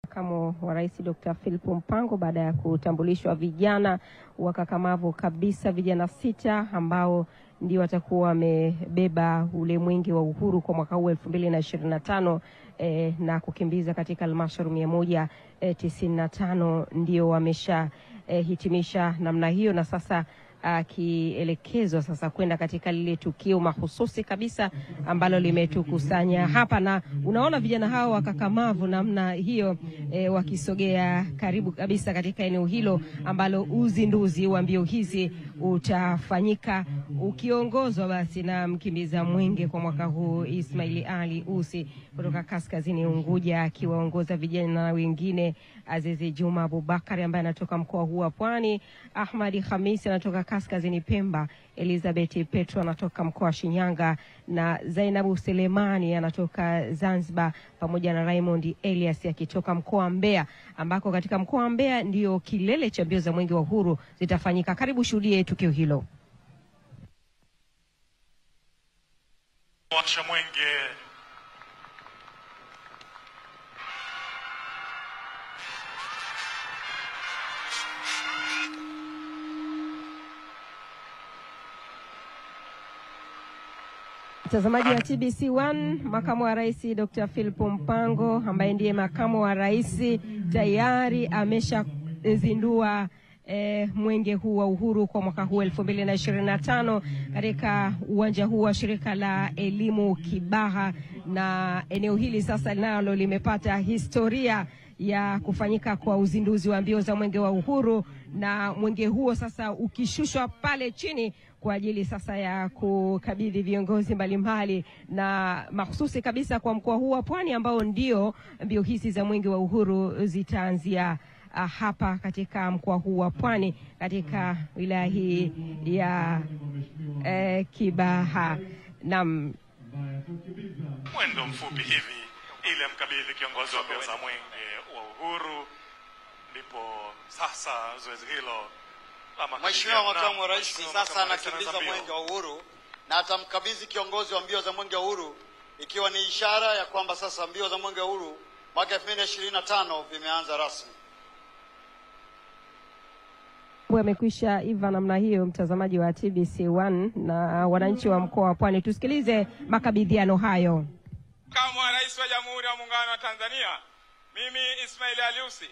Makamu wa Rais Dr. Philip Mpango baada ya kutambulishwa vijana wakakamavu kabisa, vijana 6 ambao ndio watakuwa wamebeba ule mwenge wa uhuru kwa mwaka huu 2025 na kukimbiza katika halmashauri 195 ndio wamesha hitimisha namna hiyo, na sasa akielekezwa sasa kwenda katika lile tukio mahususi kabisa ambalo limetukusanya hapa. Na unaona vijana hao wakakamavu namna hiyo wakisogea karibu kabisa katika eneo hilo ambalo uzinduzi wa mbio hizi utafanyika, ukiongozwa basi na mkimbiza mwenge kwa mwaka huu Ismail Ali Usi kutoka Kaskazini Unguja, akiwaongoza vijana wengine Azizi Juma Abubakari ambaye anatoka mkoa huu wa Pwani, Ahmadi Hamisi anatoka Kaskazini Pemba, Elizabeth Petro anatoka mkoa wa Shinyanga, na Zainabu Selemani anatoka Zanzibar, pamoja na Raymond Elias akitoka mkoa wa Mbeya, ambako katika mkoa wa Mbeya ndio kilele cha mbio za mwenge wa uhuru zitafanyika. Karibu shuhudie tukio hilo. Washa mwenge. Mtazamaji wa TBC1, makamu wa rais Dr. Philip Mpango ambaye ndiye makamu wa rais tayari ameshazindua mwenge huu wa uhuru kwa mwaka huu 2025 katika uwanja huu wa shirika la elimu Kibaha, na eneo hili sasa nalo limepata historia ya kufanyika kwa uzinduzi wa mbio za mwenge wa uhuru, na mwenge huo sasa ukishushwa pale chini kwa ajili sasa ya kukabidhi viongozi mbalimbali, na mahususi kabisa kwa mkoa huu wa Pwani ambao ndio mbio hizi za mwenge wa uhuru zitaanzia hapa katika mkoa huu wa Pwani katika wilaya hii ya Kibaha. Mwendo mfupi hivi ile mkabidhi kiongozi wa mbio za mwenge wa uhuru, ndipo sasa zoezi hilo. Mheshimiwa makamu wa rais sasa anakimbiza mwenge wa uhuru na atamkabidhi kiongozi wa mbio za mwenge wa uhuru, ikiwa ni ishara ya kwamba sasa mbio za mwenge wa uhuru mwaka 2025 vimeanza rasmi. Wamekwisha iva namna hiyo, mtazamaji wa TBC1 na wananchi wa mkoa wa Pwani. Tusikilize makabidhiano hayo. Makamu wa rais wa Jamhuri ya Muungano wa Tanzania, mimi Ismail Ali Usi,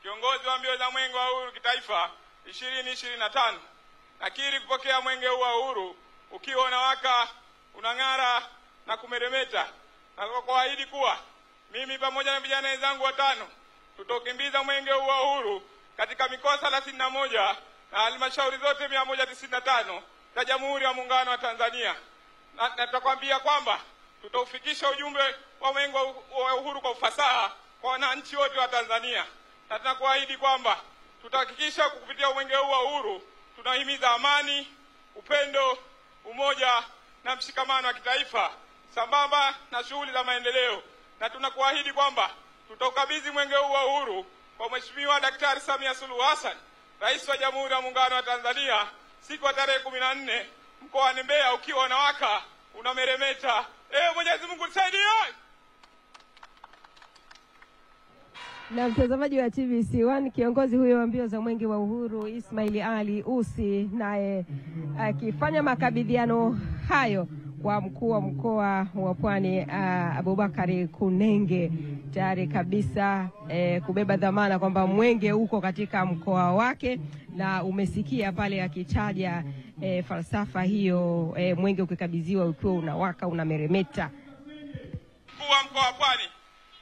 kiongozi wa mbio za mwenge wa uhuru kitaifa 2025, nakiri kupokea mwenge huu wa uhuru ukiwa unawaka, unang'ara na kumeremeta, na kwa kuahidi kuwa mimi pamoja na vijana wenzangu 5 tutokimbiza mwenge huu wa uhuru katika mikoa 31 na halmashauri zote 195 za Jamhuri ya Muungano wa Tanzania, na tutakwambia kwamba tutaufikisha ujumbe wa mwenge wa uhuru kwa ufasaha kwa wananchi wote wa Tanzania, na tunakuahidi kwamba tutahakikisha kupitia mwenge huu wa uhuru tunahimiza amani, upendo, umoja na mshikamano wa kitaifa sambamba na shughuli za maendeleo, na tunakuahidi kwamba tutaukabidhi mwenge huu wa uhuru kwa Mheshimiwa Daktari Samia Suluhu Hassan, Rais wa Jamhuri ya Muungano wa Tanzania, siku ya tarehe 14 mkoani Mbeya, ukiwa unawaka, unameremeta. Mwenyezi Mungu tusaidie. Na mtazamaji wa TBC1, kiongozi huyo wa mbio za mwenge wa uhuru Ismail Ali Usi naye akifanya makabidhiano hayo kwa mkuu wa mkoa wa Pwani Abubakari Kunenge, tayari kabisa kubeba dhamana kwamba mwenge uko katika mkoa wake, na umesikia pale akitaja falsafa hiyo, mwenge ukikabidhiwa ukiwa unawaka, unameremeta. Mkuu wa mkoa wa Pwani,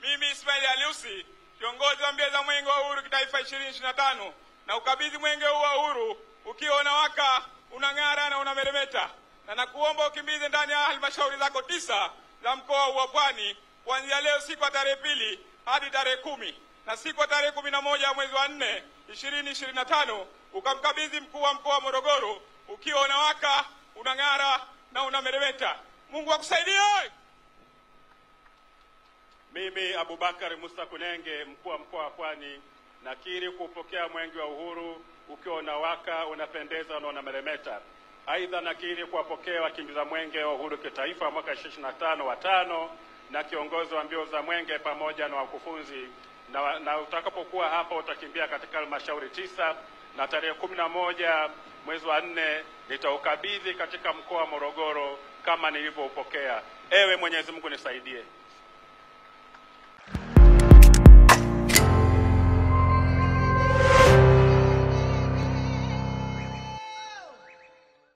mimi Ismail Ali Usi, kiongozi wa mbio za mwenge wa uhuru kitaifa 2025, na ukabidhi mwenge huu wa uhuru ukiwa unawaka, unang'ara na unameremeta, na nakuomba ukimbize ndani ya halmashauri zako 9 za mkoa wa Pwani kuanzia leo siku ya tarehe 2 hadi tarehe 10, na siku ya tarehe 11 mwezi wa 4 2025 ukamkabidhi mkuu wa mkoa wa Morogoro ukiwa unawaka, unang'ara na unameremeta. Mungu akusaidie. Mimi Abubakari Musa Kunenge, mkuu wa mkoa wa Pwani, nakiri kupokea mwenge wa uhuru ukiwa unawaka, unapendeza na unameremeta. Aidha, nakiri kuwapokea wakimbiza mwenge wa uhuru kitaifa mwaka 2025 na kiongozi wa mbio za mwenge pamoja na wakufunzi na utakapokuwa hapa utakimbia katika halmashauri 9 na tarehe 11 mwezi wa 4 nitaukabidhi katika mkoa wa Morogoro kama nilivyoupokea. Ewe Mwenyezi Mungu nisaidie.